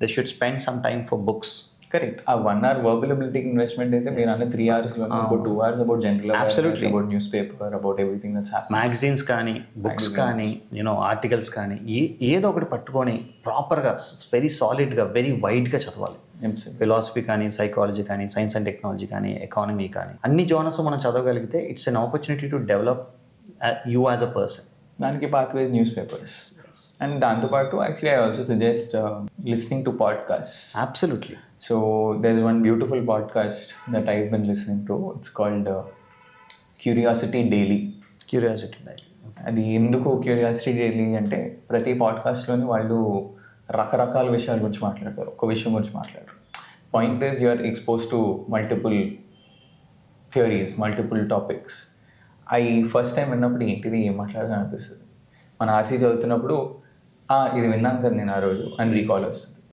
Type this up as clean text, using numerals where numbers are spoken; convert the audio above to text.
They should spend some time for books. Correct. ఆ 1 hour verbal ability investment అయితే మీరు అన్న 3 hours లో about 2 hours about general awareness, about news paper, about everything that's happening. Magazines కానీ, books కానీ, articles కానీ ఏదో ఒకటి పట్టుకొని ప్రాపర్గా వెరీ సాలిడ్గా వెరీ వైడ్గా చదవాలి. ఫిలాసఫీ కానీ, సైకాలజీ కానీ, సైన్స్ అండ్ టెక్నాలజీ కానీ, ఎకానమీ కానీ, అన్ని జోనర్స్ మనం చదవగలిగితే it's an opportunity to develop you as a person. దానికి పాత్వేస్ న్యూస్ పేపర్స్. అండ్ దాంతోపాటు actually I also suggest listening to podcast. Absolutely. So there is one beautiful podcast that I been listening to. It's called Curiosity Daily. అది ఎందుకు curiosity daily అంటే ప్రతి పాడ్కాస్ట్లోని వాళ్ళు రకరకాల విషయాల గురించి మాట్లాడతారు, ఒక విషయం గురించి మాట్లాడరు. Point is you're expose to multiple theories, multiple topics. అవి ఫస్ట్ టైం విన్నప్పుడు ఏంటిది ఏం మాట్లాడాలని అనిపిస్తుంది. మన ఆర్సీ చదువుతున్నప్పుడు ఇది విన్నాను కదా నేను ఆ రోజు అని రీకాల్ వస్తుంది.